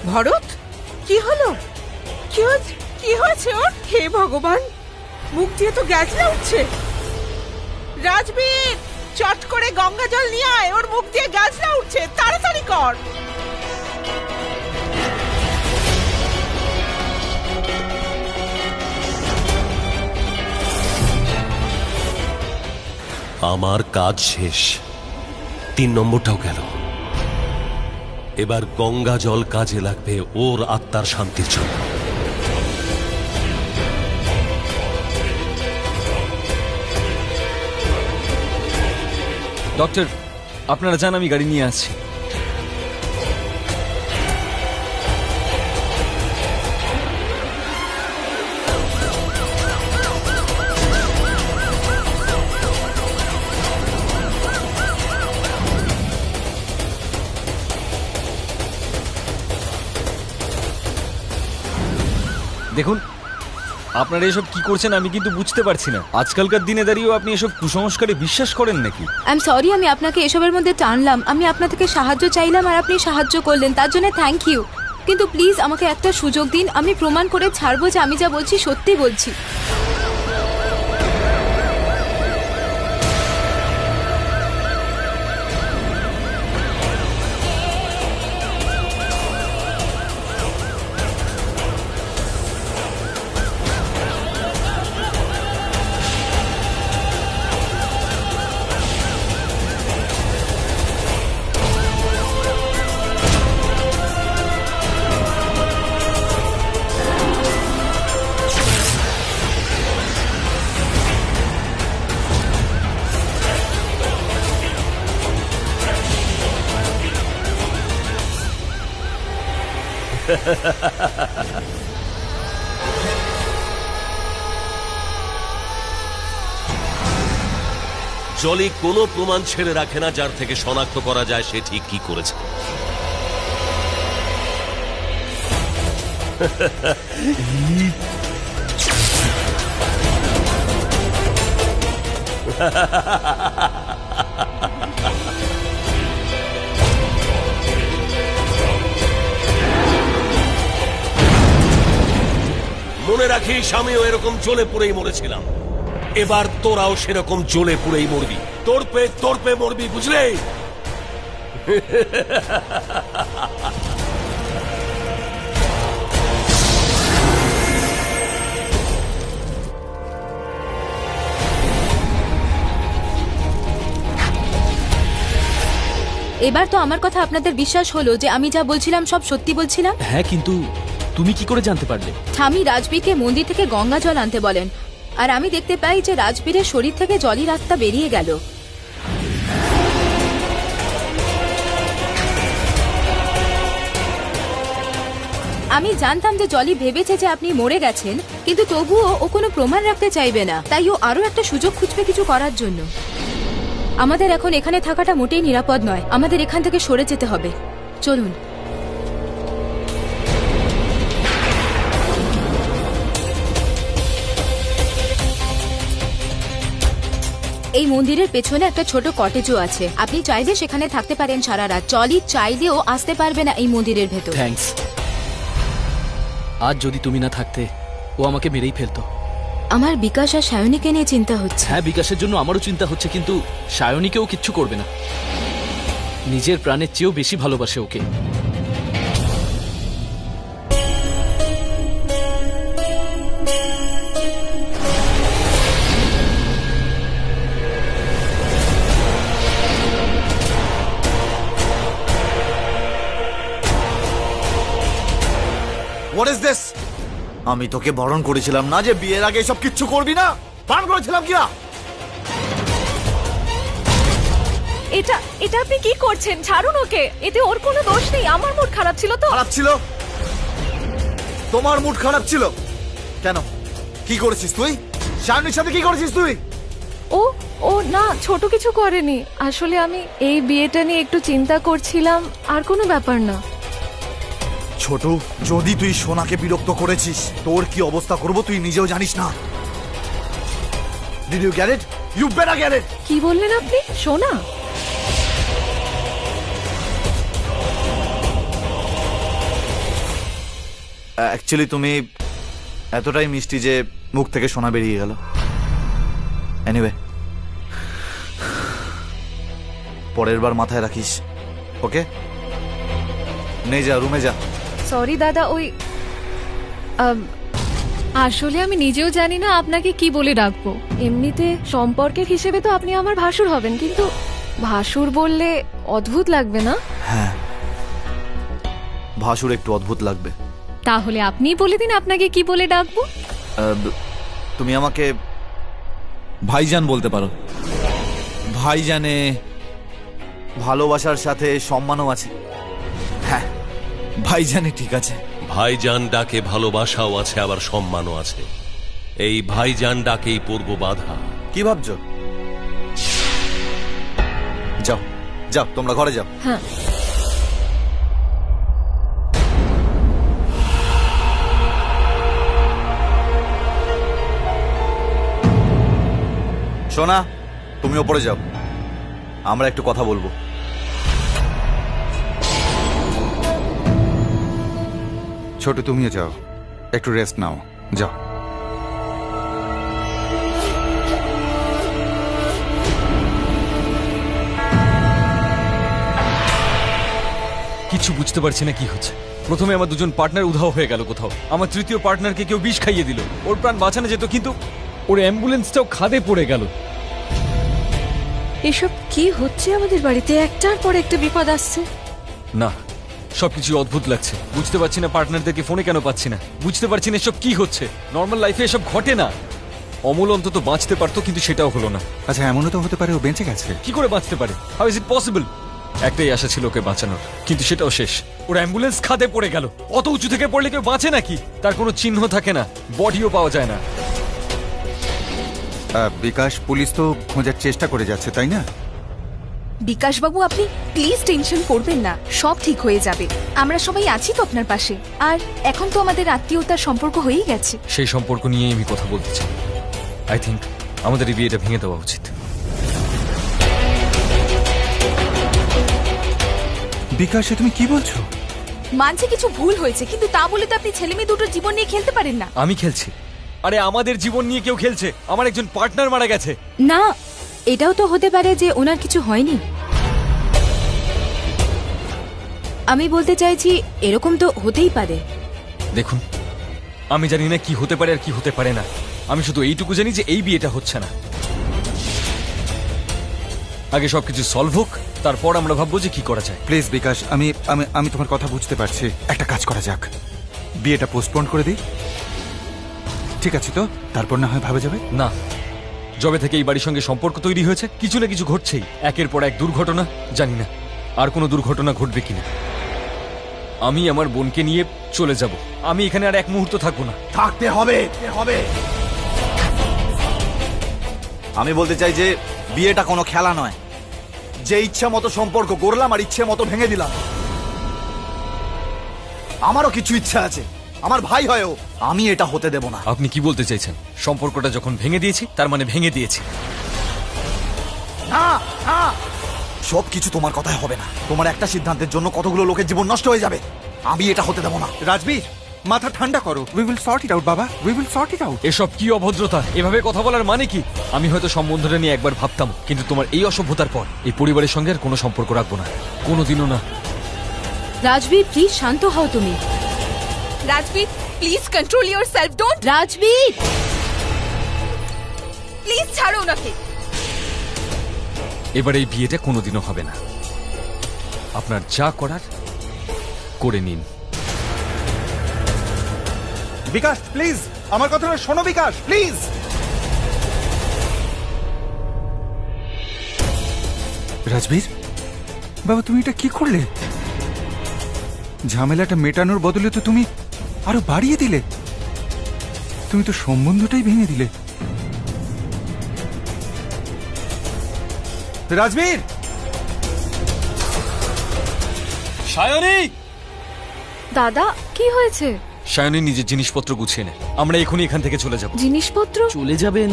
ভরত, কি হলো? কি হয়েছে ওর? হে ভগবান, মুখ দিয়ে তো গ্যাসলা উঠছে। রাজবীর, চট করে গঙ্গা জল নিয়ে আয়, ওর মুখ দিয়ে গ্যাসলা উঠছে, তাড়াতাড়ি কর। আমার কাজ শেষ, 3 নম্বরটাও গেল। এবার গঙ্গা জল কাজে লাগবে ওর আত্মার শান্তির জন্য। ডক্টর, আপনারা জান আমি গাড়ি নিয়ে আসছি। দেখুন, আপনারা এসব কি করছেন আমি কিন্তু বুঝতে পারছি না। আজকালকার দিনে দাঁড়িয়েও আপনি এসব কুসংস্কারে বিশ্বাস করেন নাকি? আই এম সরি, আমি আপনাকে এসবের মধ্যে টানলাম। আমি আপনার থেকে সাহায্য চাইলাম আর আপনি সাহায্য করলেন, তার জন্য থ্যাংক ইউ। কিন্তু প্লিজ আমাকে একটা সুযোগ দিন, আমি প্রমাণ করে ছাড়বো যে আমি যা বলছি সত্যি বলছি। জলি কোনো প্রমাণ ছেড়ে রাখে না যার থেকে শনাক্ত করা যায় সে ঠিক কি করেছে। মনে রাখিস, আমিও এরকম জ্বলে পুড়েই মরেছিলাম। এবার তোরাও সেরকম জ্বলে পুড়েই মরবি, তোরপে মরবি, বুঝলে? এবার তো আমার কথা আপনাদের বিশ্বাস হলো যে আমি যা বলছিলাম সব সত্যি বলছিলাম। হ্যাঁ, কিন্তু তুমি কি করে জানতে পারলে? স্বামী রাজবীরকে মন্দির থেকে গঙ্গা জল আনতে বলেন, আর আমি দেখতে পাই যে রাজবীরের শরীর থেকে জলের আত্মা বেরিয়ে গেল। আমি জানতাম যে জলি ভেবেছে যে আপনি মরে গেছেন, কিন্তু তবুও ও কোনো প্রমাণ রাখতে চাইবে না, তাই ও আরো একটা সুযোগ খুঁজবে কিছু করার জন্য। আমাদের এখন এখানে থাকাটা মোটেই নিরাপদ নয়, আমাদের এখান থেকে সরে যেতে হবে। চলুন। এই মন্দিরের পেছনে একটা ছোট কটেজও আছে, আপনি চাইলে সেখানে থাকতে পারেন সারা রাত। জলি চাইলেও আসতে পারবে না এই মন্দিরের ভেতর। থ্যাঙ্কস। আজ যদি তুমি না থাকতে ও আমাকে মেরেই ফেলতো। আমার বিকাশ আর সায়নীকে নিয়ে চিন্তা হচ্ছে। হ্যাঁ, বিকাশের জন্য আমারও চিন্তা হচ্ছে, কিন্তু সায়নীকেও কিচ্ছু করবে না। নিজের প্রাণের চেয়েও বেশি ভালোবাসে ওকে। What is this? আমি তোকে বারণ করেছিলাম না যে বিয়ের আগে সব কিচ্ছু করবি না? বারণ করেছিলাম কি না? এটা আপনি কি করছেন? ছাড়ুন ওকে, এতে ওর কোনো দোষ নেই। আমার মুড খারাপ ছিল তো। খারাপ ছিল? তোমার মুড খারাপ ছিল কেন? কি করেছিস তুই? শায়নির সাথে কি করেছিস তুই? ও না, ছোট কিছু করেনি। আসলে আমি এই বিয়েটা নিয়ে একটু চিন্তা করছিলাম, আর কোনো ব্যাপার না। ছোট, যদি তুই সোনাকে বিরক্ত করেছিস তোর কি অবস্থা করব তুই নিজেও জানিস না। Did you get it? You better get it. কি বললেন আপনি? সোনা? অ্যাকচুয়ালি তুমি এতটাই মিষ্টি যে মুখ থেকে সোনা বেরিয়ে গেল। এনিওয়ে, পরের বার মাথায় রাখিস, ওকে? নে যা, রুমে যা। সরি দাদা, ওই আসলে আমি নিজেও জানি না আপনাকে কি বলে ডাকবো। এমনিতে সম্পর্কের হিসেবে তো আপনি আমার ভাসুর হবেন, কিন্তু ভাসুর বললে অদ্ভুত লাগবে না? হ্যাঁ, ভাসুর একটু অদ্ভুত লাগবে। তাহলে আপনিই বলে দিন আপনাকে কি বলে ডাকবো। তুমি আমাকে ভাইজান বলতে পারো। ভাইজানে ভালোবাসার সাথে সম্মানও আছে। হ্যাঁ, ভাইজানে ঠিক আছে। ভাইজান ডাকে ভালোবাসাও আছে, আবার সম্মানও আছে। এই ভাইজান ডাকেই পূর্ব বাধা। কি ভাবছো? যাও যাও, তোমরা ঘরে যাও। হ্যাঁ, সোনা, তুমি ওপরে যাও, আমরা একটু কথা বলবো। ছোট, তুমিও যাও, একটু রেস্ট নাও, যাও। কিছু বুঝতে পারছি না কি হচ্ছে। প্রথমে আমার দুজন পার্টনার উধাও হয়ে গেল কোথাও, আমার তৃতীয় পার্টনারকে কেউ বিষ খাইয়ে দিল, ওর প্রাণ বাঁচানো যেত, কিন্তু ওর অ্যাম্বুলেন্সটাও খাদে পড়ে গেল। এসব কি হচ্ছে আমাদের বাড়িতে? একটার পর একটা বিপদ আসছে। না, সবকিছু অদ্ভুত লাগছে। বুঝতে পারছি না পার্টনারদেরকে ফোনে কেন পাচ্ছি না। বুঝতে পারছি না এসব কি হচ্ছে। নর্মাল লাইফে এসব ঘটে না। অমল অন্তত বাঁচতে পারতো, কিন্তু সেটাও হলো না। আচ্ছা, এমনও তো হতে পারে ও বেঁচে গেছে। কি করে বাঁচতে পারে? How is it possible? একটাই আশা ছিল ওকে বাঁচানোর, কিন্তু সেটাও শেষ। ওর অ্যাম্বুলেন্স খাদে পড়ে গেল। অত উঁচু থেকে পড়লে কেউ বাঁচে নাকি? তার কোনো চিহ্ন থাকে না, বডিও পাওয়া যায় না। বিকাশ, পুলিশ তো খোঁজার চেষ্টা করে যাচ্ছে, তাই না? বিকাশবাবু, আপনি প্লিজ টেনশন করবেন না, সব ঠিক হয়ে যাবে। আমরা সবাই আছি তো আপনার পাশে। আর এখন তো আমাদের আত্মীয়তার সম্পর্ক হয়েই গেছে। সেই সম্পর্ক নিয়েই আমি কথা বলতে চাই। আই থিঙ্ক আমাদের এই বিয়েটা ভেঙে দেওয়া উচিত। বিকাশ, তুমি কি বলছো? মানছে কিছু ভুল হয়েছে, কিন্তু তা বলে তো আপনি ছেলে মেয়ে দুটোর জীবন নিয়ে খেলতে পারেন না। আমি খেলছি? আরে আমাদের জীবন নিয়ে কেউ খেলছে? আমার একজন পার্টনার মারা গেছে। না, এটাও তো হতে পারে যে ওনার কিছু হয়নি। আমি বলতে চাইছি এরকম তো হতেই পারে। দেখুন, আমি জানি না কি হতে পারে আর কি হতে পারে না। আমি শুধু এইটুকু জানি যে এই বিয়েটা হচ্ছে না। আগে সবকিছু সলভ হোক, তারপর আমরা ভাববো যে কি করা যায়। প্লিজ বিকাশ, আমি আমি আমি তোমার কথা বুঝতে পারছি। একটা কাজ করা যাক, বিয়েটা পোস্টপোন করে দিই, ঠিক আছে তো? তারপর না হয় ভাবা যাবে। না, যবে থেকে এই বাড়ির সঙ্গে সম্পর্ক তৈরি হয়েছে কিছু না কিছু ঘটছেই। একের পর এক দুর্ঘটনা। জানি না আর কোনো দুর্ঘটনা ঘটবে কিনা। আমি আমার বোনকে নিয়ে চলে যাব। আমি এখানে আর এক মুহূর্ত থাকবো না। থাকতে হবে। আমি বলতে চাই যে বিয়েটা কোনো খেলা নয়, যে ইচ্ছা মতো সম্পর্ক করলাম আর ইচ্ছে মতো ভেঙে দিলাম। আমারও কিছু ইচ্ছা আছে, আমার ভাই হয়েও আমি এটা হতে দেব না। আপনি কি বলতে চাইছেন? সম্পর্কটা যখন ভেঙে দিয়েছি তার মানে ভেঙে দিয়েছি। না, সবকিছু তোমার কথায় হবে না। তোমার একটা সিদ্ধান্তের জন্য কতগুলো লোকের জীবন নষ্ট হয়ে যাবে। আমি এটা হতে দেব না। রাজবীর, মাথা ঠান্ডা করো। We will sort it out বাবা, we will sort it out. এসব কি অভদ্রতা? এভাবে কথা বলার মানে কি? আমি হয়তো সম্বন্ধটা নিয়ে একবার ভাবতাম, কিন্তু তোমার এই অসভ্যতার পর এই পরিবারের সঙ্গে আর কোনো সম্পর্ক রাখবো না, কোনোদিনও না। রাজবীর, প্লিজ শান্ত হও তুমি। Rajbir, please control yourself. Don't. Rajbir, please ছাড়ো ওনাকে। এবার এই বিয়েটা কোনোদিনও হবে না। আপনার যা করার করে নিন। বিকাশ, প্লিজ আমার কথাটা শোনো। বিকাশ, প্লিজ। রাজবীর বাবা, তুমি এটা কি করলে? ঝামেলাটা মেটানোর বদলে তো তুমি আরো বাড়িয়ে দিলে। তুমি তো সম্বন্ধটাই ভেঙে দিলে। রাজবীর! সায়নী! দাদা, কি হয়েছে? সায়নী নিজের জিনিসপত্র গুছিয়ে নে, আমরা এখনই এখান থেকে চলে যাব। জিনিসপত্র? চলে যাবেন?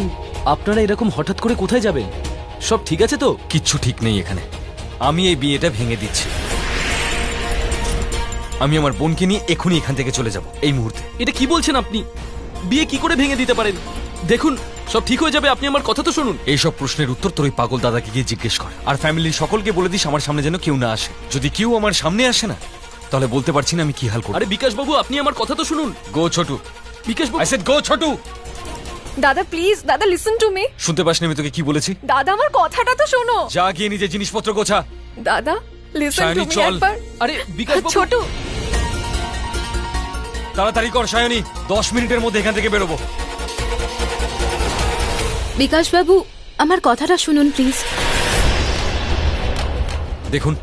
আপনারা এরকম হঠাৎ করে কোথায় যাবেন? সব ঠিক আছে তো? কিচ্ছু ঠিক নেই এখানে। আমি এই বিয়েটা ভেঙে দিচ্ছি। আমি আমার বোনকে নিয়ে এখনই এখান থেকে চলে যাব এই মুহূর্তে। এটা কি বলছেন আপনি? বিয়ে কি করে ভেঙে দিতে পারেন? দেখুন, সব ঠিক হয়ে যাবে, আপনি আমার কথা তো শুনুন। এইসব প্রশ্নের উত্তর তোর ওই পাগল দাদাকে গিয়ে জিজ্ঞেস কর। আর ফ্যামিলির সকলকে বলে দিস আমার সামনে যেন কেউ না আসে। যদি কেউ আমার সামনে আসে না, তাহলে বলতে পারছি না আমি কি হাল করব। আরে বিকাশ বাবু, আপনি আমার কথা তো শুনুন। গো ছোটু, বিকাশ বাবু, আই সেড গো ছোটু। দাদা প্লিজ, দাদা লিসেন টু মি। শুনতে পাসনি আমি তোকে কি বলেছি? দাদা আমার কথাটা তো শোনো। যা গিয়ে নিজের জিনিসপত্র গোছা। দাদা লিসেন টু শায়নি, মি চল। একবার। আরে বিকাশ বাবু, ছোটু, তাড়াতাড়ি কর সায়নী, 10 মিনিটের মধ্যে এখান থেকে বেরোবো। বিকাশ বাবু, আমার কথাটা শুনুন প্লিজ। দেখুন,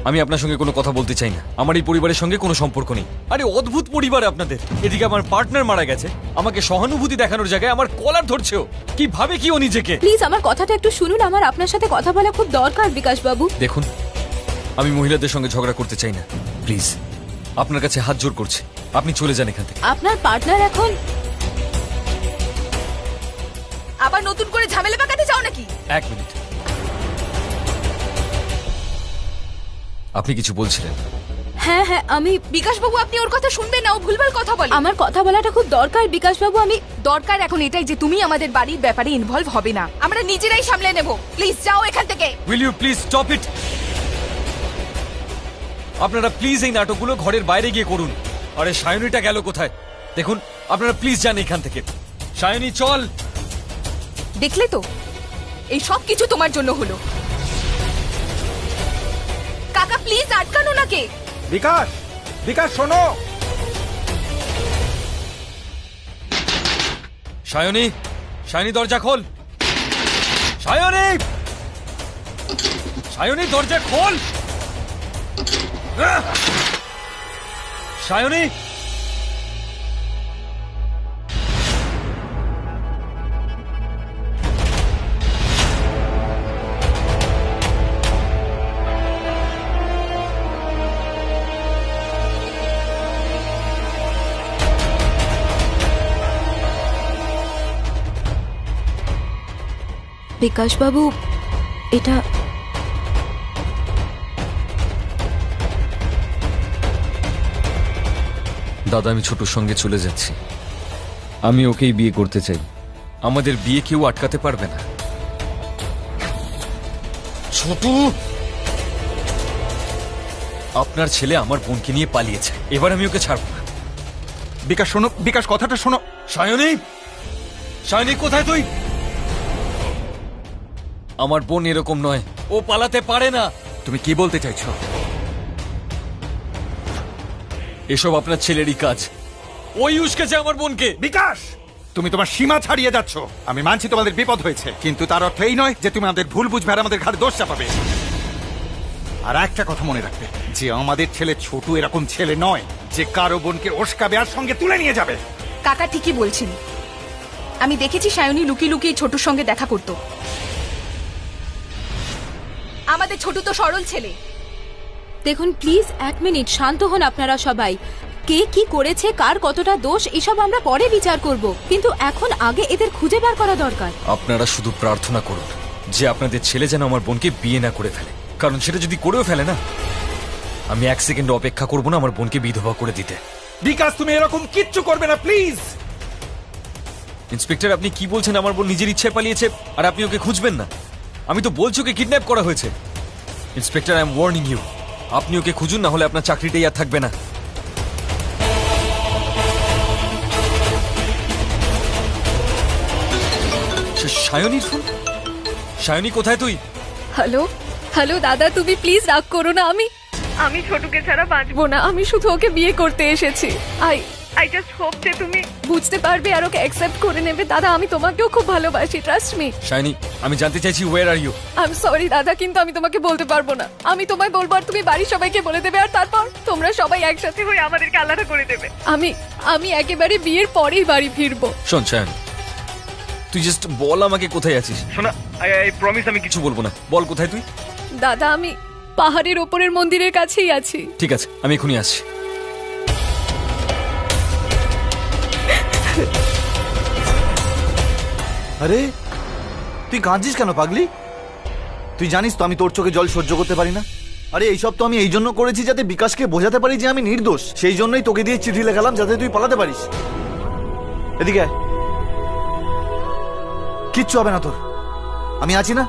আমি আপনার সঙ্গে কোনো কথা বলতে চাই না। আমার এই পরিবারের সঙ্গে কোনো সম্পর্ক নেই। আরে অদ্ভুত পরিবার আপনাদের। এদিকে আমার পার্টনার মারা গেছে, আমাকে সহানুভূতি দেখানোর জায়গায় আমার কলার ধরছেও। কি ভাবে কি ও নিজেকে? প্লিজ আমার কথাটা একটু শুনুন, আমার আপনার সাথে কথা বলা খুব দরকার বিকাশ বাবু। দেখুন, আমি মহিলাদের সঙ্গে ঝগড়া করতে চাই না। প্লিজ, আপনার কাছে হাত জোর করছি, আপনি চলে যান এখান থেকে। আপনার পার্টনার এখন আবার নতুন করে ঝামেলা পাকাতে চাও নাকি? 1 মিনিট, আপনি কিছু বলছিলেন? হ্যাঁ হ্যাঁ, আমি বিকাশ বাবু, আপনি ওর কথা শুনবেন না, ও ভুলভাল কথা বলে। আমার কথা বলাটা খুব দরকার বিকাশ বাবু। আমি দরকার এখন এটাই যে তুমি আমাদের বাড়ির ব্যাপারে ইনভলভ হবে না, আমরা নিজেরাই সামলে নেব। প্লিজ যাও এখান থেকে। Will you please stop it? আপনারা প্লিজ এই নাটকগুলো ঘরের বাইরে গিয়ে করুন। আরে সায়নীটা গেল কোথায়? দেখুন, আপনারা প্লিজ যান এখান থেকে। সায়নী চল। দেখলে তো, এই সব কিছু তোমার জন্য হলো। কাকা প্লিজ আটকানো নাকে। বিকাশ, বিকাশ শোনো। সায়নী, সায়নী দরজা খোল। সায়নী, সায়নী দরজা খোল। সায়নী, বিকাশ বাবু, এটা দাদা, আমি ছোটুর সঙ্গে চলে যাচ্ছি। আমি ওকেই বিয়ে করতে চাই। আমাদের বিয়ে কেউ আটকাতে পারবে না। ছোটু, আপনার ছেলে আমার বোনকে নিয়ে পালিয়েছে, এবার আমি ওকে ছাড়বো না। বিকাশ শোনো, বিকাশ কথাটা শোনো। সায়নী, সায়নী কোথায় তুই? আমার বোন এরকম নয়, ও পালাতে পারে না। তুমি কি বলতে চাইছো? এসব আপনার ছেলেরই কাজ। ওই উস্কেছে আমার বোনকে। বিকাশ, তুমি তোমার সীমা ছাড়িয়ে যাচ্ছ। আমি মানছি তোমাদের বিপদ হয়েছে, কিন্তু তার অর্থ এই নয় যে তুমি আমাদের ভুল বুঝবে আর আমাদের ঘাড়ে দোষ চাপাবে। আর একটা কথা মনে রাখবে, যে আমাদের ছেলে ছোট এরকম ছেলে নয় যে কারো বোনকে ওস্কাবে আর সঙ্গে তুলে নিয়ে যাবে। কাকা ঠিকই বলছেন। আমি দেখেছি সায়নী লুকিয়ে লুকিয়ে ছোটুর সঙ্গে দেখা করত। আমাদের ছোটু তো সরল ছেলে। দেখুন প্লিজ 1 মিনিট শান্ত হন আপনারা সবাই। কে কি করেছে, কার কতটা দোষ, এসব আমরা পরে বিচার করব, কিন্তু এখন আগে এদের খুঁজে বার করা দরকার। আপনারা শুধু প্রার্থনা করুন যে আপনাদের ছেলে যেন আমার বোনকে বিয়ে না করে ফেলে, কারণ সেটা যদি করেও ফেলে না, আমি 1 সেকেন্ড অপেক্ষা করব না আমার বোনকে বিধবা করে দিতে। বিকাশ, তুমি এরকম কিচ্ছু করবে না প্লিজ। ইন্সপেক্টর, আপনি কি বলছেন? আমার বোন নিজের ইচ্ছায় পালিয়েছে আর আপনি ওকে খুঁজবেন না? আমি তো বলছি ওকে কিডন্যাপ করা হয়েছে। Inspector, I am warning you, আপনি ওকে খুঁজুন, না হলে আপনার চাকরিটাই আর থাকবে না। সায়নীর ফোন। সায়নী কোথায় তুই? হ্যালো হ্যালো দাদা, তুমি প্লিজ রাগ করো না। আমি ছোটুকে ছাড়া বাঁচবো না। আমি শুধু ওকে বিয়ে করতে এসেছি। আই জাস্ট হোপ যে তুমি বুঝতে পারবে আর ওকে অ্যাকসেপ্ট করে নেবে। দাদা, আমি তোমাকেও খুব ভালোবাসি, ট্রাস্ট মি। সায়নী, আমি জানতে চাইছি where are you? I am sorry দাদা, কিন্তু আমি তোমাকে বলতে পারবো না। আমি তোমায় বলবো আর তুমি বাড়ির সবাইকে বলে দেবে, আর তারপর তোমরা সবাই একসাথে হয়ে আমাদেরকে আলাদা করে দেবে। আমি একেবারে বিয়ের পরেই বাড়ি ফিরবো। শোন সায়নী, তুই জাস্ট বল আমাকে কোথায় আছিস। শোনা, আই প্রমিস আমি কিছু বলবো না। বল কোথায় তুই? দাদা, আমি পাহাড়ের ওপরের মন্দিরের কাছেই আছি। ঠিক আছে, আমি এখনই আসছি। আরে তুই কাঁদছিস কেন পাগলি? তুই জানিস তো আমি তোর চোখে জল সহ্য করতে পারি না। আরে এইসব তো আমি এই জন্য করেছি যাতে বিকাশকে বোঝাতে পারি যে আমি নির্দোষ। সেই জন্যই তোকে দিয়ে চিঠি লেখালাম যাতে তুই পালাতে পারিস। এদিকে আয়। কিচ্ছু হবে না তোর, আমি আছি না।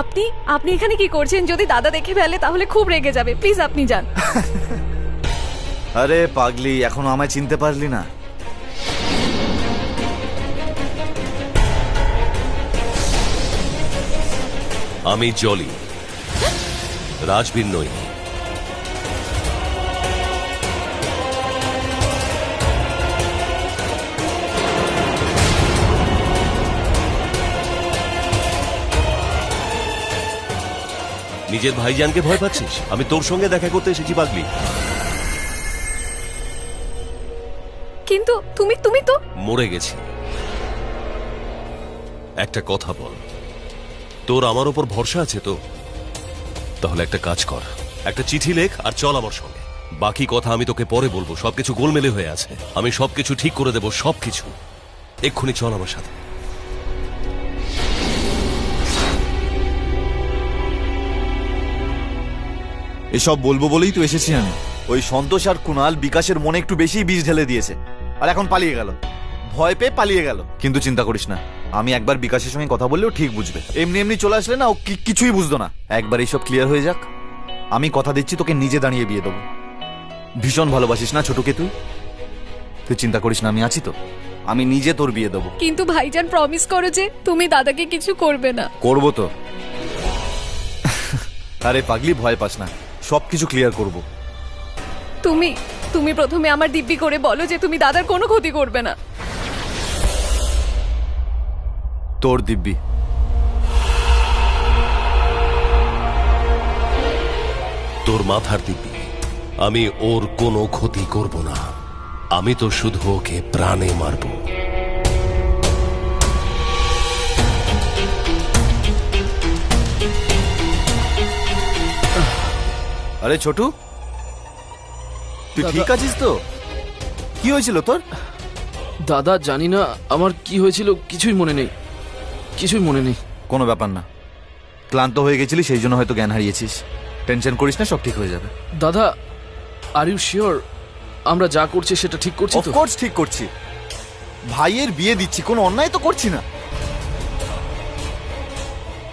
আপনি আপনি এখানে কি করছেন? যদি দাদা দেখে ফেলে তাহলে খুব রেগে যাবে। প্লিজ আপনি যান। আরে পাগলি, এখনো আমায় চিনতে পারলি না? আমি জলি, রাজবীর নই। নিজের ভাইজানকে ভয় পাচ্ছিস? আমি তোর সঙ্গে দেখা করতে এসেছি পাগলি। কিন্তু তুমি তো মরে গেছি। একটা কথা বল, তোর আমার ওপর ভরসা আছে তো? তাহলে একটা কাজ কর, একটা চিঠি লেখ আর চল আমার সঙ্গে। বাকি কথা আমি তোকে পরে বলবো, সবকিছু গোলমেলে হয়ে আছে। আমি সবকিছু ঠিক করে দেবো, সবকিছু। এক্ষুনি চল আমার সাথে। এসব বলবো বলেই তো এসেছি আমি। ওই সন্তোষ আর কুণাল বিকাশের মনে একটু বেশি বীজ ঢেলে দিয়েছে, আর এখন পালিয়ে গেল, ভয় পেয়ে পালিয়ে গেল। কিন্তু চিন্তা করিস না, আমি একবার বিকাশের সঙ্গে কথা বললেও ঠিক বুঝবে। এমনি এমনি চলে আসলে না, ও কিছুই বুঝতো না। একবার এইসব ক্লিয়ার হয়ে যাক, আমি কথা দিচ্ছি তোকে নিজে দাঁড়িয়ে বিয়ে দেবো। ভীষণ ভালোবাসিস না ছোটকে তুই? তুই চিন্তা করিস না, আমি আছি তো, আমি নিজে তোর বিয়ে দেবো। কিন্তু ভাইজান প্রমিস করো যে তুমি দাদাকে কিছু করবে না। করবো তো। আরে পাগলি, ভয় পাস না, সবকিছু ক্লিয়ার করবো। তুমি প্রথমে আমার দিব্যি করে বলো যে তুমি দাদার কোনো ক্ষতি করবে না। তোর দিব্যি? তোর মাথার দিব্যি। আমি ওর কোনো ক্ষতি করব না, আমি তো শুধু ওকে প্রাণে মারব। আরে ছোটু, তুই ঠিক আছিস তো? কি হয়েছিল তোর? দাদা জানি না আমার কি হয়েছিল, কিছুই মনে নেই, কিছুই মনে নেই। কোনো ব্যাপার না, ক্লান্ত হয়ে গেছিলি সেই জন্য হয়তো জ্ঞান হারিয়েছিস। টেনশন করিস না, সব ঠিক হয়ে যাবে। দাদা, আর ইউ শিওর আমরা যা করছি সেটা ঠিক করছি তো? অফকোর্স ঠিক করছি, ভাইয়ের বিয়ে দিচ্ছি, কোনো অন্যায় তো করছি না।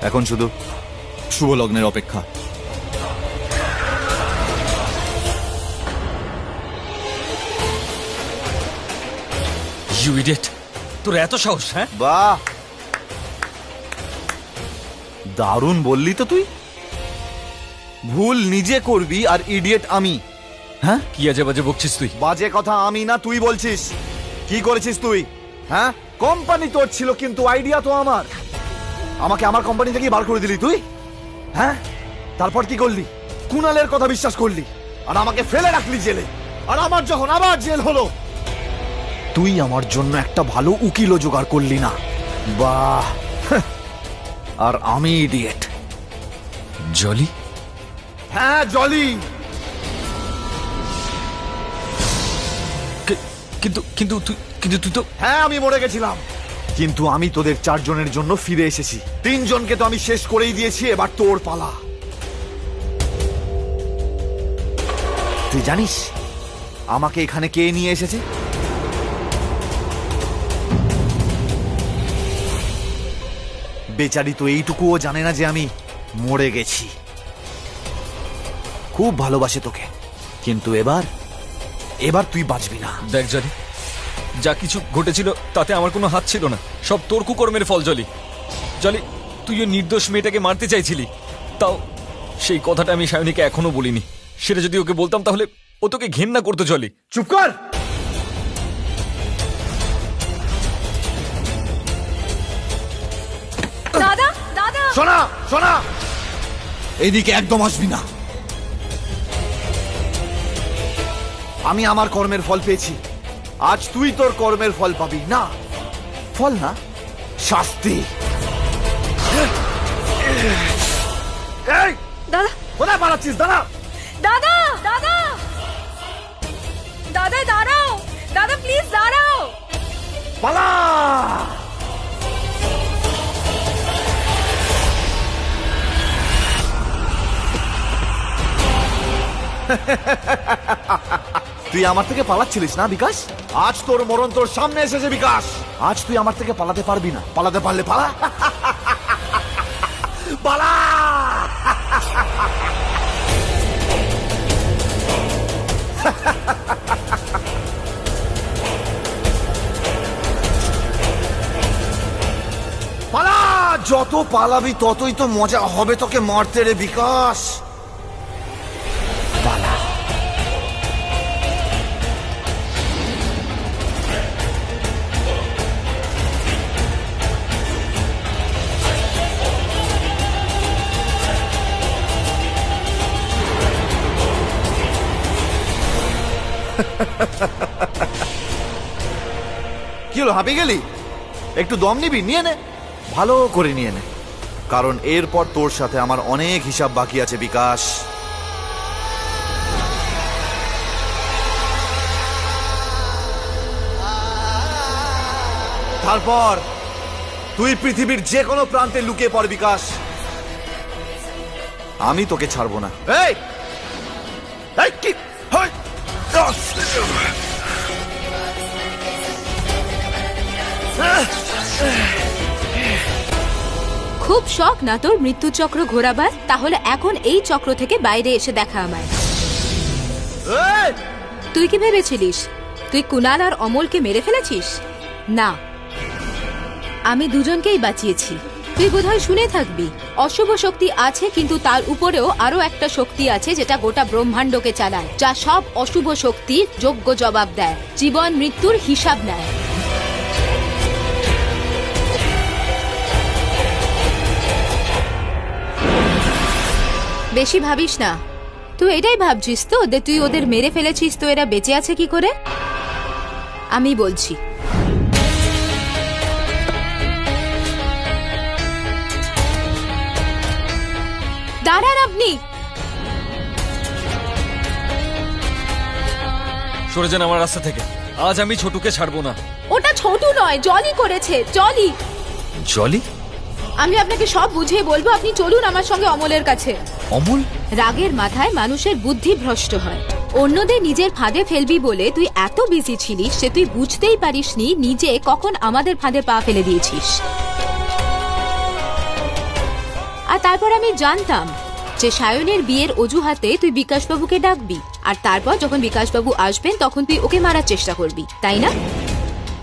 এখন শুধু শুভ লগ্নের অপেক্ষা। ইউ ইডিয়েট, তোর এত সাহস? হ্যাঁ, বাহ, দারুণ বললি তো তুই। ভুল নিজে করবি আর ইডিয়েট আমি? হ্যাঁ, কি আজে বাজে বকছিস তুই? বাজে কথা আমি না, তুই বলছিস। কি করেছিস তুই? হ্যাঁ, কোম্পানি তোর ছিল কিন্তু আইডিয়া তো আমার। আমাকে আমার কোম্পানি থেকে বার করে দিলি তুই। হ্যাঁ, তারপর কি করলি? কুণালের কথা বিশ্বাস করলি আর আমাকে ফেলে রাখলি জেলে। আর আমার যখন আবার জেল হলো, তুই আমার জন্য একটা ভালো উকিলও জোগাড় করলি না। বাহ, আর আমি ইডিয়েট। জলি? হ্যাঁ, জলি। কিন্তু তুই তো... হ্যাঁ, আমি মরে গেছিলাম, কিন্তু আমি তোদের 4 জনের জন্য ফিরে এসেছি। 3 জনকে তো আমি শেষ করেই দিয়েছি, এবার তোর পালা। তুই জানিস আমাকে এখানে কে নিয়ে এসেছে? বেচারি তো এইটুকুও জানে না যে আমি মরে গেছি। খুব ভালোবাসে তোকে, কিন্তু এবার তুই বাঁচবি না। দেখ জলি, যা কিছু ঘটেছিল তাতে আমার কোনো হাত ছিল না, সব তোর কুকর্মের ফল। জলি, তুই ওই নির্দোষ মেয়েটাকে মারতে চাইছিলি, তাও সেই কথাটা আমি সায়নীকে এখনো বলিনি। সেটা যদি ওকে বলতাম তাহলে ও তোকে ঘেন্না করতো। জলি, চুপ কর। দাদা, দাদা, শোনা, এইদিকে একদম আসবি না। আমি আমার কর্মের ফল পেয়েছি, আজ তুই তোর কর্মের ফল পাবি। না, ফল না, শাস্তি। এই দাদা, কোথায় পালাচ্ছিস? দাঁড়া। দাদা, দাদা, দাদা দাঁড়াও। দাদা প্লিজ দাঁড়াও। পালা! তুই আমার থেকে পালাচ্ছিলিস না বিকাশ? আজ তোর মরণ তোর সামনে এসেছে বিকাশ। আজ তুই আমার থেকে পালাতে পারবি না। পালাতে পারলে পালা। পালা! পালা! যত পালাবি ততই তো মজা হবে তোকে মারতে রে বিকাশ। পালা! কি হলো, হাঁপিয়ে গেলি? একটু দম নিবি? নিয়ে নে, ভালো করে নিয়ে নে, কারণ এরপর তোর সাথে আমার অনেক হিসাব বাকি আছে বিকাশ। তারপর তুই পৃথিবীর যে কোনো প্রান্তে লুকিয়ে পড় বিকাশ, আমি তোকে ছাড়বো না। এই এই কি হই! খুব শখ না তোর মৃত্যুচক্র ঘোরাবার? তাহলে এখন এই চক্র থেকে বাইরে এসে দেখা আমায়। এই! তুই কি ভেবেছিলিস তুই কুনাল আর অমলকে মেরে ফেলেছিস? না, আমি দুজনকেই বাঁচিয়েছি। তুই বোধহয় শুনে থাকবি, অশুভ শক্তি আছে, কিন্তু তার উপরেও আরো একটা শক্তি আছে যেটা গোটা ব্রহ্মাণ্ডকে চালায়, যা সব অশুভ শক্তির যোগ্য জবাব দেয়, জীবন মৃত্যুর হিসাব নেয়। বেশি ভাবিস না। তুই এটাই ভাবছিস তো যে তুই ওদের মেরে ফেলেছিস, তো এরা বেঁচে আছে কি করে? আমি বলছি, দাঁড়ান আপনি। সরে যান আমার রাস্তা থেকে। আজ আমি ছোটুকে ছাড়বো না। ওটা ছোট নয়, জলি করেছে। জলি। জলি? আমি আপনাকে সব বুঝিয়ে বলবো, আপনি চলুন আমার সঙ্গে অমলের কাছে। অমল? রাগের মাথায় মানুষের বুদ্ধি ভ্রষ্ট হয়। অন্যদের নিজের ফাঁদে ফেলবি বলে তুই এত বিজি ছিলিস যে তুই বুঝতেই পারিসনি নিজে কখন আমাদের ফাঁদে পা ফেলে দিয়েছিস। আর তারপর আমি জানতাম যে সায়নের বিয়ের অজুহাতে তুই বিকাশবাবুকে ডাকবি, আর তারপর যখন বিকাশবাবু আসবেন তখন তুই ওকে মারার চেষ্টা করবি, তাই না?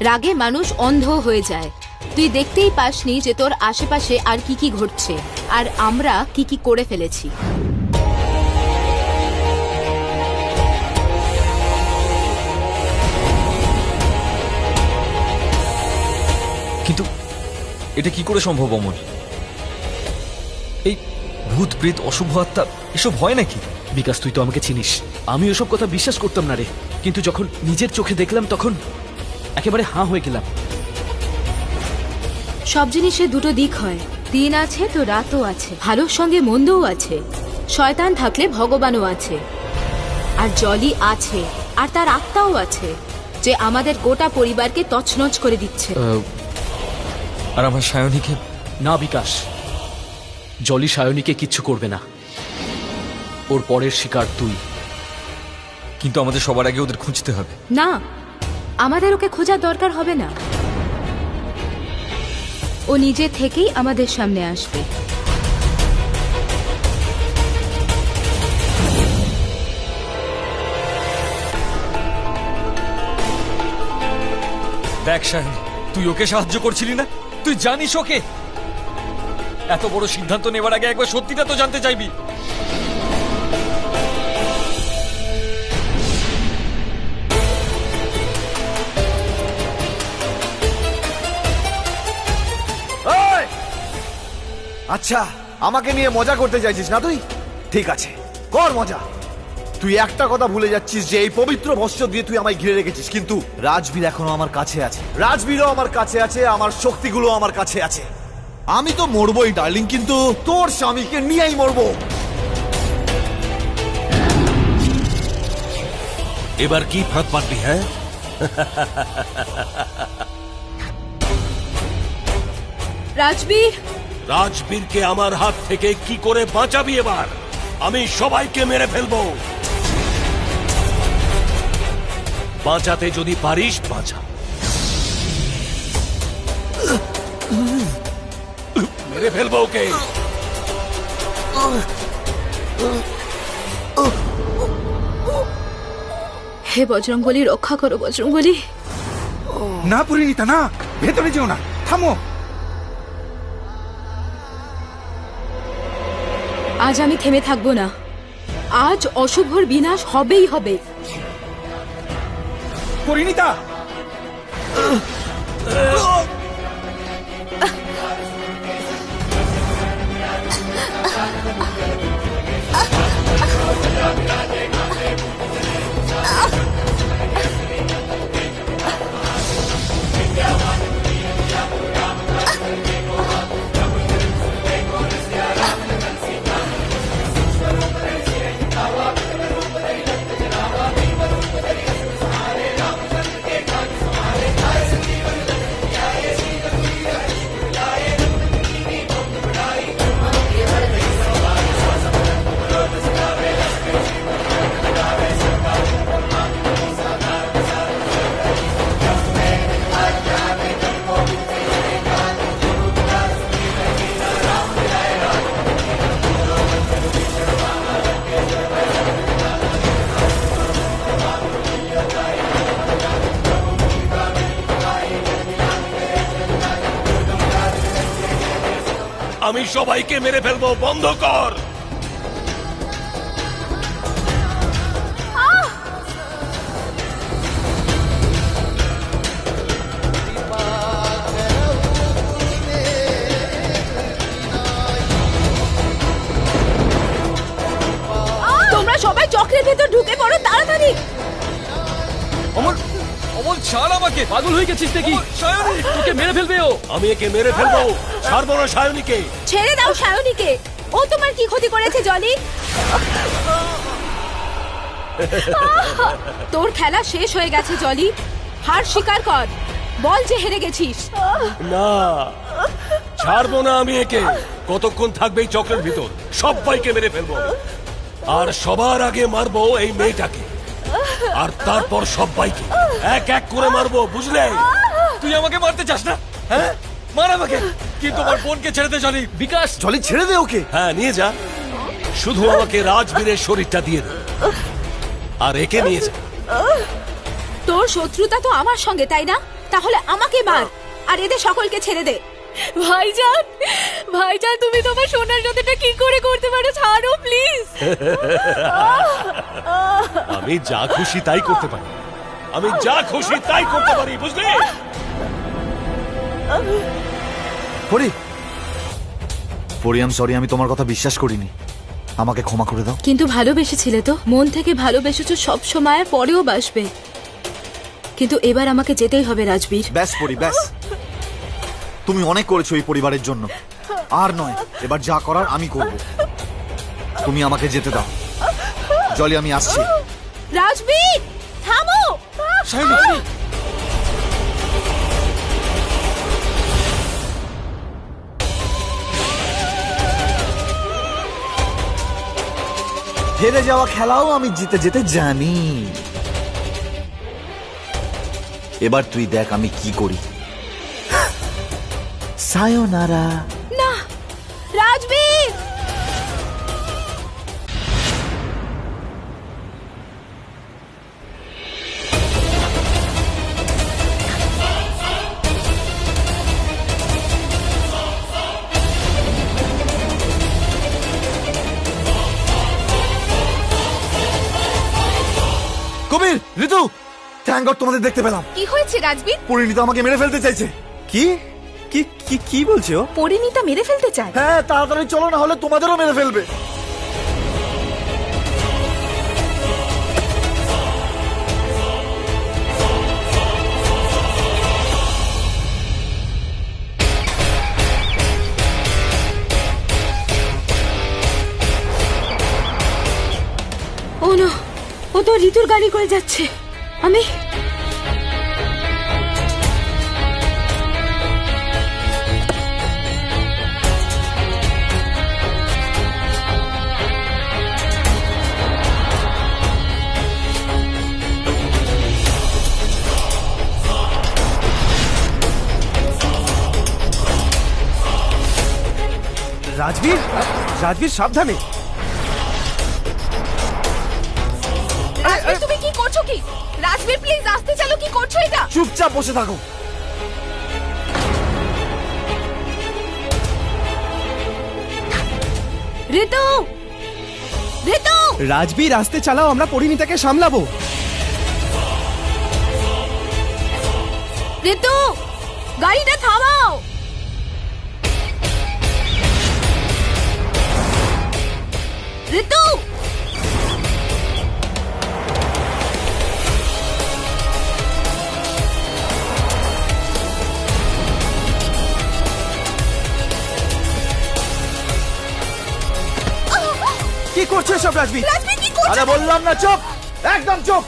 রাগে মানুষ অন্ধ হয়ে যায়। তুই দেখতেই পাসনি যে তোর আশেপাশে আর কি কি ঘটছে, আর আমরা কি কি করে ফেলেছি। কিন্তু এটা কি করে সম্ভব অমল? এই ভূত প্রেত অশুভ আত্মা এসব হয় নাকি? বিকাশ, তুই তো আমাকে চিনিস, আমি ওসব কথা বিশ্বাস করতাম না রে, কিন্তু যখন নিজের চোখে দেখলাম তখন একেবারে হাঁ হয়ে গেলাম। সব জিনিসের দুটো দিক হয়, দিন আছে তো রাতও আছে, ভালোর সঙ্গে মন্দও আছে, শয়তান থাকলে ভগবানও আছে, আর জলি আছে, আর তার আত্মাও আছে, যে আমাদের গোটা পরিবারকে তছনছ করে দিচ্ছে। আর আমার সায়নীকে? না বিকাশ, জলি সায়নীকে কিচ্ছু করবে না, ওর পরের শিকার তুই। কিন্তু আমাদের সবার আগে ওদের খুঁজতে হবে। না, আমাদের ওকে খোঁজার দরকার হবে না, ও নিজে থেকেই আমাদের সামনে আসবে। দেখ সায়নী, তুই ওকে সাহায্য করছিলি না? তুই জানিস ওকে? এত বড় সিদ্ধান্ত নেবার আগে একবার সত্যিটা তো জানতে চাইবি। আচ্ছা, আমাকে নিয়ে মজা করতে চাইছিস না তুই? ঠিক আছে, কর মজা। তুই একটা কথা ভুলে যাচ্ছিস যে এই পবিত্র বস্ত্র দিয়ে তুই আমায় ঘিরে রেখেছিস, কিন্তু রাজবীর এখনো আমার কাছে আছে, রাজবীরও আমার কাছে আছে, আমার শক্তিগুলো আমার কাছে আছে। আমি তো মরবই ডার্লিং, কিন্তু তোর স্বামীকে নিয়েই মরবো। এবার কি ফাঁদ পাতবি? হ্যাঁ, রাজবীর, রাজবীরকে আমার হাত থেকে কি করে বাঁচাবি এবার? আমি সবাইকে মেরে ফেলবো। বাঁচাতে যদি পারিস বাঁচা। মেরে ফেলবো ওকে। হে বজরংবলী, রক্ষা করো বজরংবলী। না পরিণীতা, না, ভেতরে যেও না, থামো। আজ আমি থেমে থাকবো না। আজ অশুভর বিনাশ হবেই হবে। পরিণীতা, আমি সবাইকে মেরে ফেলবো, বন্ধ কর। তোমরা সবাই চক্রের ভেতর ঢুকে পড়ো, তাড়াতাড়ি। অমল, অমল ছাড় আমাকে। পাগল হয়ে গেছিস নাকি? সায়নী, তোকে মেরে ফেলবে ও। আমি একে মেরে ফেলবো, ছাড়বো না সায়নীকে। ছেড়ে দাও সায়নীকে। ও তোমার কি ক্ষতি করেছে জলি? তোর খেলা শেষ হয়ে গেছে জলি। হার স্বীকার কর, বল যে হেরে গেছিস। না, ছাড়বো না আমি একে। কতক্ষণ থাকবে এই চক্রের ভিতর? সবাইকে মেরে ফেলবো, আর সবার আগে মারবো এই মেয়েটাকে, আর তারপর সবাইকে এক এক করে মারবো, বুঝলে? তুই আমাকে মারতে চাস না? হ্যাঁ, মার আমাকে, কিন্তু আমার বোনকে ছেড়ে দে জলি। বিকাশ, জলি ছেড়ে দে ওকে। হ্যাঁ, নিয়ে যা। শুধু আমাকে রাজবীরের শরীরটা দিয়ে দে, আর একে নিয়ে যা। তোর শত্রুতা তো আমার সঙ্গে, তাই না? তাহলে আমাকে মার, আর এদের সকলকে ছেড়ে দে। ভাইজান, ভাইজান, তুমি তোমার সোনার সাথেটা কি করে করতে পারো? ছাড়ো প্লিজ। আমি যা খুশি তাই করতে পারি, আমি যা খুশি তাই করতে পারি, বুঝলে? পরি, পরি, আম সরি, আমি তোমার কথা বিশ্বাস করিনি। আমাকে ক্ষমা করে দাও। কিন্তু ভালোবেসেছিলে তো, মন থেকে ভালোবেসেছো সব সময়, পরেও বাসবে। কিন্তু এবার আমাকে যেতেই হবে রাজবীর। ব্যাস পরি, ব্যাস। তুমি অনেক করেছো এই পরিবারের জন্য, আর নয়। এবার যা করার আমি করব। তুমি আমাকে যেতে দাও। জলি, আমি আসছি। রাজবীর, থামো। সায়নী, হেরে যাওয়া খেলাও আমি জিতে যেতে জানি। এবার তুই দেখ আমি কি করি। সায়োনারা। না, রাজবীর। কবির, ঋতু, থ্যাঙ্ক গড তোমাদের দেখতে পেলাম। কি হয়েছে রাজবীর? পরিণীতা আমাকে মেরে ফেলতে চাইছে। কি কি কি কি বলছো? পরিণীতা মেরে ফেলতে চায়? হ্যাঁ, তাড়াতাড়ি চলো, না হলে তোমাদেরও মেরে ফেলবে। ও না, ও তো ঋতুর গাড়ি করে যাচ্ছে। আমি রাজবীর, রাজবীর সাবধানে। রাজবীর তুমি কি করছো কি? রাজবীর প্লিজ আসতে চলো, কি করছো এটা? চুপচাপ বসে থাকো। ঋতু, ঋতু, রাজবীর আসতে চালাও, আমরা পরিণীতাকে সামলাবো। ঋতু, গাড়িটা থামাও। ঋতু, কি করছো এসব রাজবীর? রাজবীর কি করছো? আরে বললাম না চুপ, একদম চুপ।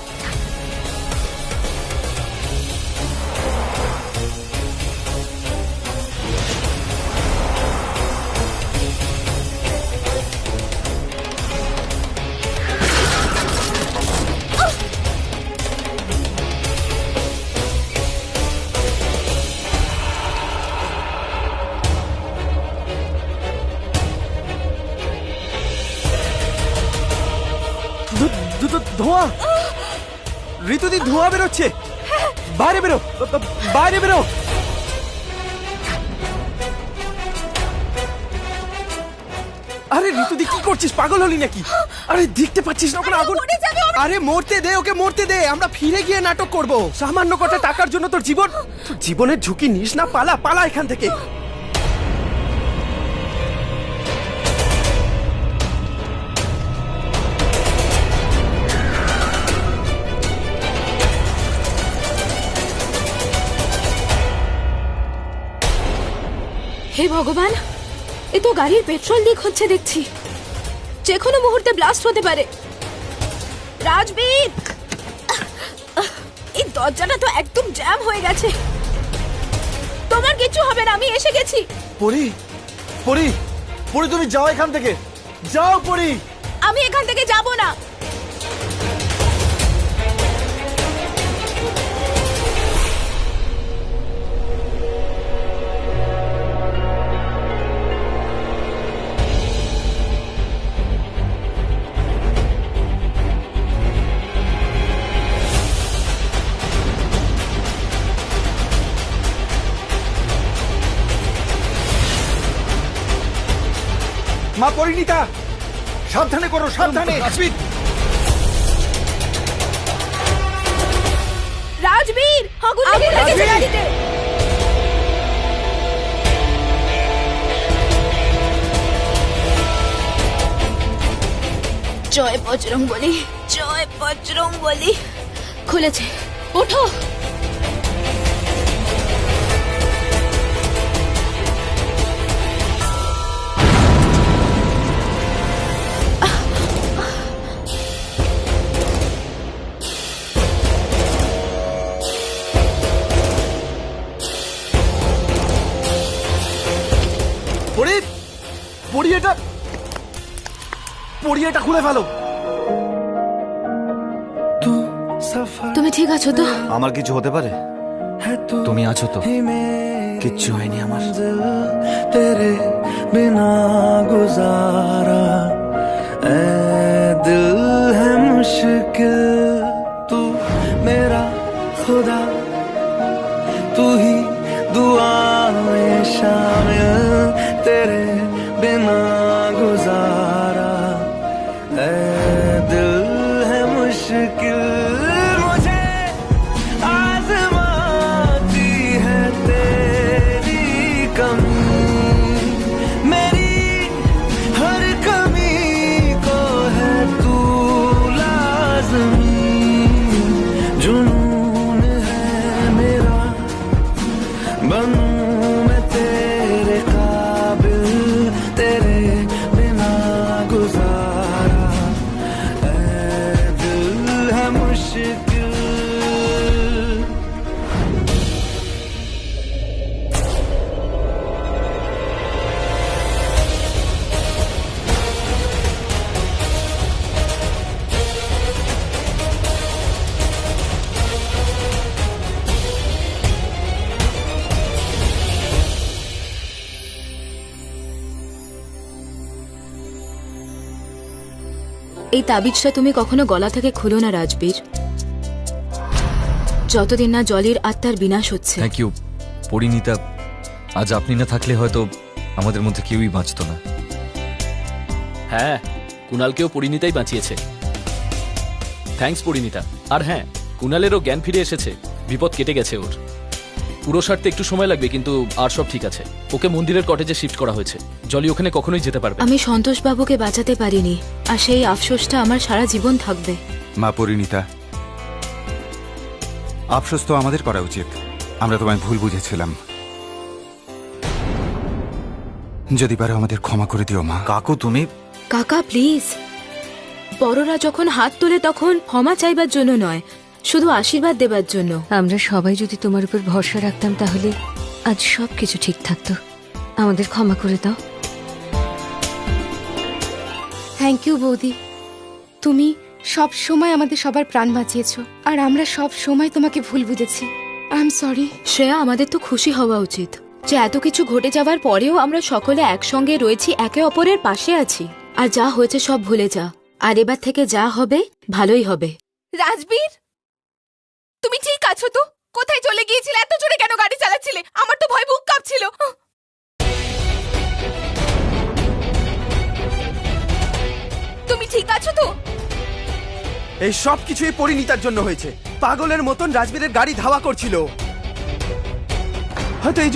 ধোঁয়া, ঋতুদি ধোঁয়া বেরোচ্ছে। বাইরে বেরো, বাইরে বেরো। আরে ঋতুদি কি করছিস, পাগল হলি নাকি? আরে দেখতে পাচ্ছিস না ওখানে আগুন? আরে মরতে দে ওকে, মরতে দে, আমরা ফিরে গিয়ে নাটক করব। সামান্য কটা টাকার জন্য তোর জীবনের ঝুঁকি নিস না, পালা পালা এখান থেকে। হে ভগবান, এ তো গাড়ির পেট্রোল লিক হচ্ছে দেখছি। যে কোনো মুহূর্তে ব্লাস্ট হতে পারে। রাজবীর, এই দরজাটা তো একদম জ্যাম হয়ে গেছে। তোমার কিছু হবে না, আমি এসে গেছি। পরি, পরি, পরি তুমি যাও এখান থেকে, যাও পরি। আমি এখান থেকে যাব না। মা পরিণীতা, সাবধানে করো, সাবধানে। রাজবীর, আগুন লেগেছে গাড়িতে। জয় বজরংবলী, জয় বজরংবলী। খুলেছে, ওঠো। পরি, পরি এটা, পরি এটা খুলে ফেলো। তুমি ঠিক আছো তো? আমার কিছু হতে পারে? তুমি আছো তো? কিচ্ছু হয়নি আমার। तेरे बिना गुजारा ऐ दिल है मुश्किल, तू मेरा खुदा, तू ही दुआ में शामिल, तेरे बिना गुजारा ऐ दिल है मुश्किल। मुझे आज़माती है तेरी कमी, मेरी हर कमी को है तू लाज़मी। जुनून है मेरा, बनूं मैं तेरा এই তাবিজটা তুমি কখনো গলা থেকে খুলো না রাজবীর, যতদিন না জলির আত্মার বিনাশ হচ্ছে। Thank you Parineeta. আজ আপনি না থাকলে হয়তো আমাদের মধ্যে কেউই বাঁচত না। হ্যাঁ, কুণালকেও পরিণীতাই বাঁচিয়েছে। থ্যাঙ্কস পরিণীতা। আর হ্যাঁ, কুণালেরও জ্ঞান ফিরে এসেছে, বিপদ কেটে গেছে ওর। পুরো সারতে একটু সময় লাগবে, কিন্তু আর সব ঠিক আছে। ওকে মন্দিরের কটেজে শিফট করা হয়েছে, জলি ওখানে কখনোই যেতে পারবে না। আমি সন্তোষ বাবুকে বাঁচাতে পারিনি, আর সেই আফসোসটা আমার সারা জীবন থাকবে। মা পরিণীতা, আফসোস তো আমাদের করা উচিত। আমরা তোমায় ভুল বুঝেছিলাম। যদি পারো আমাদের ক্ষমা করে দিও মা। কাকু তুমি কাকা প্লিজ, বড়রা যখন হাত তোলে তখন ক্ষমা চাইবার জন্য নয়, শুধু আশীর্বাদ দেবার জন্য। আমরা সবাই যদি তোমার উপর ভরসা রাখতাম তাহলে আজ সব কিছু ঠিক থাকতো। আমাদের ক্ষমা করে দাও। থ্যাংক ইউ বৌদি, তুমি সব সময় আমাদের সবার প্রাণ বাঁচিয়েছো, আর আমরা সব সময় তোমাকে ভুল বুঝেছি। I am sorry. শ্রেয়া, আমাদের তো খুশি হওয়া উচিত যে এত কিছু ঘটে যাওয়ার পরেও আমরা সকলে একসঙ্গে রয়েছি, একে অপরের পাশে আছি। আর যা হয়েছে সব ভুলে যা, আর এবার থেকে যা হবে ভালোই হবে। রাজবীর, তুমি ঠিক আছো তো? কোথায় চলে গিয়েছিলে? এত জোরে কেন গাড়ি চালাচ্ছিলে? আমার তো ভয় বুক কাঁপছিল। তুমি ঠিক আছো তো? এই সব কিছু এই পরিণীতার জন্য হয়েছে। পাগলের মতন রাজবীরের গাড়ি ধাওয়া করছিল। হয়তো এই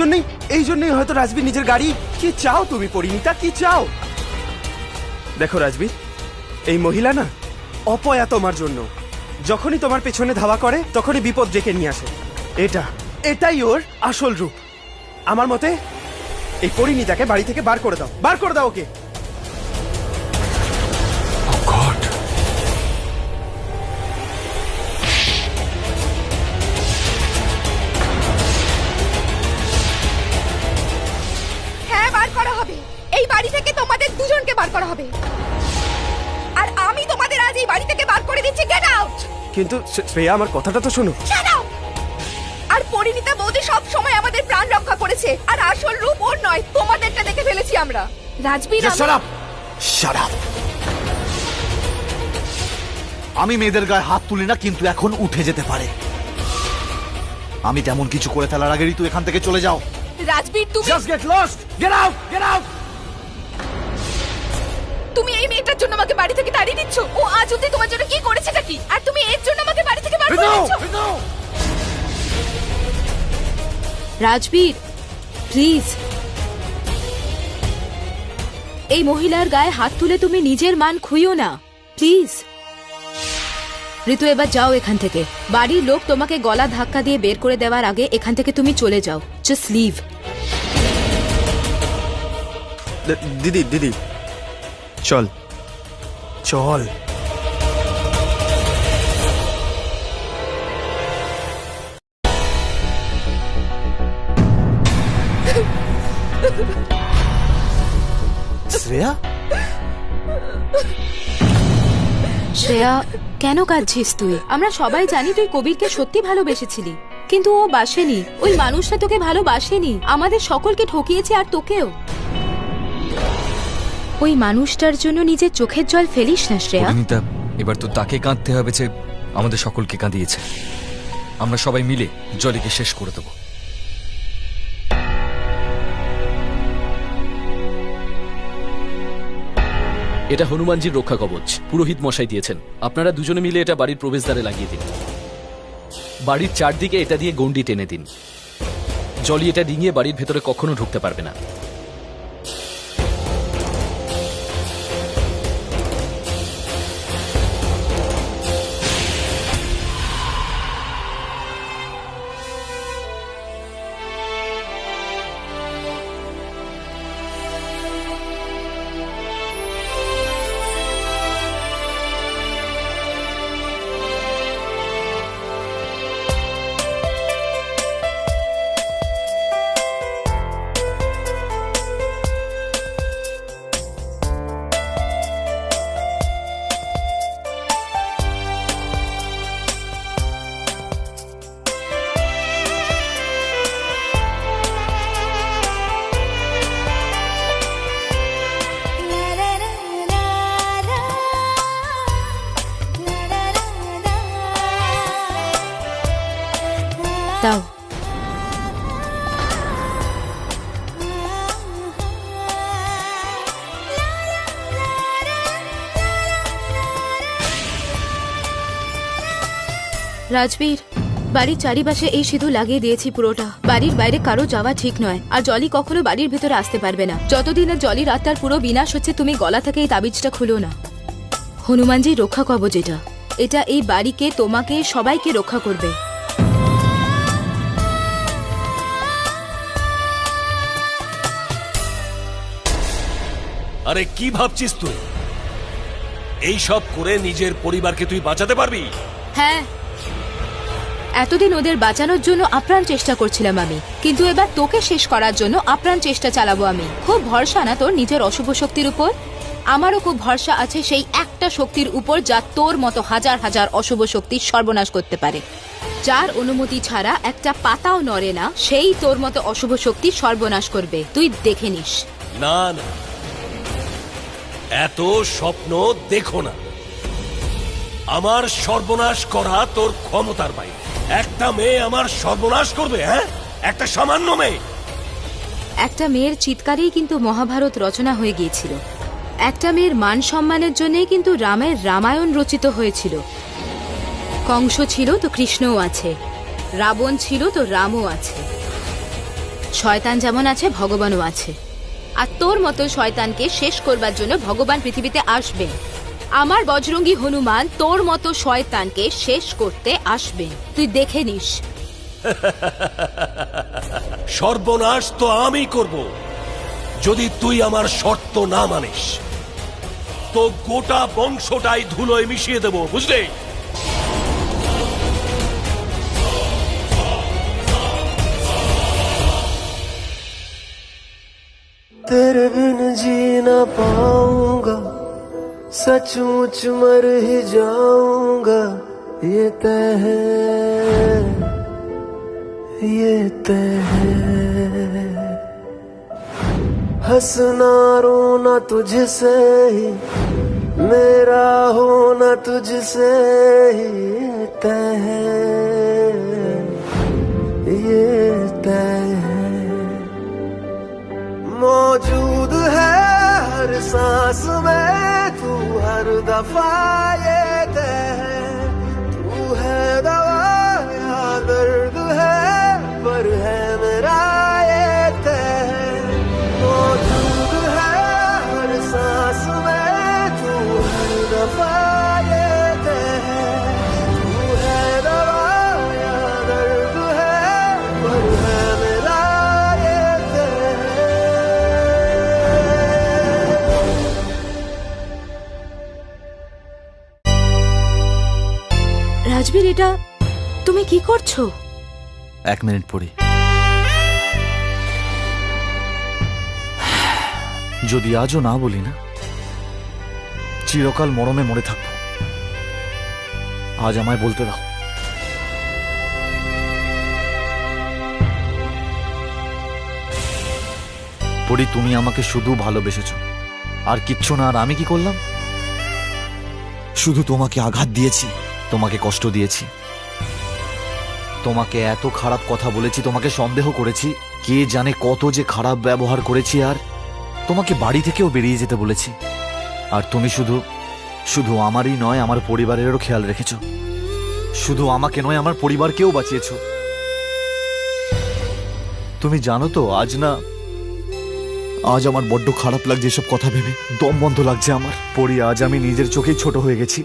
জন্যই হয়তো রাজবীর নিজের গাড়ি। কি চাও তুমি পরিণীতা, কি চাও? দেখো রাজবীর, এই মহিলা না অপয়া তোমার জন্য। যখনই তোমার পেছনে ধাওয়া করে তখনই বিপদ ডেকে নিয়ে আসে। এটাই ওর আসল রূপ। আমার মতে এই পরিণীতাকে বাড়ি থেকে বার করে দাও ওকে। হ্যাঁ, বার করা হবে। এই বাড়ি থেকে তোমাদের দুজনকে বার করা হবে, আর আমি তোমাদের আজ এই বাড়ি থেকে বার করে দিচ্ছি। Get out. কিন্তু শ্রেয়া, আমার কথাটা তো শোনো। Shut up. আর পরিণীতা বৌদি সব সময় আমাদের প্রাণ রক্ষা করেছে, আর আসল রূপ ওর নয়, তোমাদেরটা দেখে ফেলেছি আমরা। Rajbir, shut up. আমি মেয়েদের গায়ে হাত তুলি না, কিন্তু এখন উঠে যেতে পারে। আমি তেমন কিছু করে ফেলার আগেই তুই এখান থেকে চলে যাও। রাজবীর, তুমি just get lost, get out, get out. তুমি এই মেয়েটার জন্য আমাকে বাড়ি থেকে তাড়িয়ে দিচ্ছ। ও আজ অবধি তোমার জন্য কি করেছেটা কি? আর তুমি এর জন্য আমাকে বাড়ি থেকে বার করে দিচ্ছ। রাজবীর প্লিজ, এই মহিলার গায়ে হাত তুলে তুমি নিজের মান খুইও না প্লিজ। ঋতু, এবার যাও এখান থেকে। বাড়ির লোক তোমাকে গলা ধাক্কা দিয়ে বের করে দেওয়ার আগে এখান থেকে তুমি চলে যাও। Just leave. দিদি চল। শ্রেয়া, শ্রেয়া, কেন কাঁদছিস তুই? আমরা সবাই জানি তুই কবিরকে সত্যি ভালোবেসেছিলি, কিন্তু ও বাসেনি। ওই মানুষটা তোকে ভালোবাসেনি, আমাদের সকলকে ঠকিয়েছে, আর তোকেও। ওই মানুষটার জন্য নিজের চোখের জল ফেলিস না শ্রেয়া। পরিণীতা, এবার তো তাকে কাঁদতে হবে যে আমাদের সকলকে কাঁদিয়েছে। আমরা সবাই মিলে জলিকে শেষ করে দেব। এটা হনুমানজির রক্ষা কবচ, পুরোহিত মশাই দিয়েছেন। আপনারা দুজনে মিলে এটা বাড়ির প্রবেশদ্বারে লাগিয়ে দিন। বাড়ির চারদিকে এটা দিয়ে গন্ডি টেনে দিন। জলি এটা ডিঙিয়ে বাড়ির ভেতরে কখনো ঢুকতে পারবে না। রাজবীর, বাড়ির চারিপাশে এই সিঁদুর লাগিয়ে দিয়েছি পুরোটা। বাড়ির বাইরে কারো যাওয়া ঠিক নয়, আর জলি কখনো বাড়ির ভেতরে আসতে পারবে না। যতদিন না জলির আত্মার পুরো বিনাশ হচ্ছে, তুমি গলা থেকে এই তাবিজটা খুলো না। হনুমানজি রক্ষা কবচ এটা, এটা এই বাড়িকে, তোমাকে, সবাইকে রক্ষা করবে। আরে কি ভাবছিস তুই? এই সব করে নিজের পরিবারকে তুই বাঁচাতে পারবি? হ্যাঁ, এতদিন ওদের বাঁচানোর জন্য আপ্রাণ চেষ্টা করছিলাম আমি, কিন্তু এবার তোকে শেষ করার জন্য আপ্রাণ চেষ্টা চালাবো আমি। খুব ভরসা না তোর নিজের অশুভ শক্তির উপর? আমারও খুব ভরসা আছে সেই একটা শক্তির উপর, যা তোর মতো হাজার হাজার অশুভ শক্তি সর্বনাশ করতে পারে। যার অনুমতি ছাড়া একটা পাতাও নড়ে না, সেই তোর মতো অশুভ শক্তি সর্বনাশ করবে। তুই দেখে নিস। না না, এত স্বপ্ন দেখো না। আমার সর্বনাশ করা তোর ক্ষমতার বাইরে। একটা মেয়ে আমার সর্বনাশ করবে? হ্যাঁ, একটা সামান্য মেয়ে। একটা মেয়ের চিৎকারেই কিন্তু মহাভারত রচনা হয়ে গিয়েছিল। একটা মেয়ের মান সম্মানের জন্যই কিন্তু রামের রামায়ণ রচিত হয়েছিল। কংস ছিল তো কৃষ্ণও আছে, রাবণ ছিল তো রামও আছে, শয়তান যেমন আছে ভগবানও আছে। আর তোর মতো শয়তানকে শেষ করবার জন্য ভগবান পৃথিবীতে আসবে। আমার বজরঙ্গী হনুমান তোর মতো শয়তানকে শেষ করতে আসবে, তুই দেখে নিস। সর্বনাশ তো আমি করব যদি তুই আমার শর্ত না মানিস। তো গোটা বংশটাই ধুলোয় মিশিয়ে দেব, বুঝলে? तेरे बिन जी ना पाऊंगा, सचमुच मर ही जाऊंगा, ये तय है, ये तय है। हंसना रोना तुझसे ही, मेरा होना तुझसे ही तय है, ये तय है। मौजूद है हर सांस में तू, हर दफा ये तय है। तू है दवा या दर्द है, पर है मेरा ये तय है। मौजूद है हर सांस में तू, हर दफा ये तय है। तू है दवा या दर्द है, पर है मेरा ये तय है। রাজবীর, এটা তুমি কি করছো? 1 মিনিট পড়ি। যদি আজও না বলি না, চিরকাল মরমে মরে থাকবো। আজ আমায় বলতে দাও। পড়ি, তুমি আমাকে শুধু ভালোবেসেছো, আর কিচ্ছু না। আর আমি কি করলাম? শুধু তোমাকে আঘাত দিয়েছি, তোমাকে কষ্ট দিয়েছি, তোমাকে এত খারাপ কথা বলেছি, তোমাকে সন্দেহ করেছি, কে জানে কত যে খারাপ ব্যবহার করেছি। আর তোমাকে বাড়ি থেকেও বেরিয়ে যেতে বলেছি। আর তুমি শুধু শুধু আমারই নয়, আমার পরিবারেরও খেয়াল রেখেছো। শুধু আমাকে নয়, আমার পরিবারকেও বাঁচিয়েছো। তুমি জানো তো, আজ আমার বড্ড খারাপ লাগছে এসব কথা ভেবে। দম বন্ধ লাগছে আমার। পড়ি, আজ আমি নিজের চোখেই ছোট হয়ে গেছি।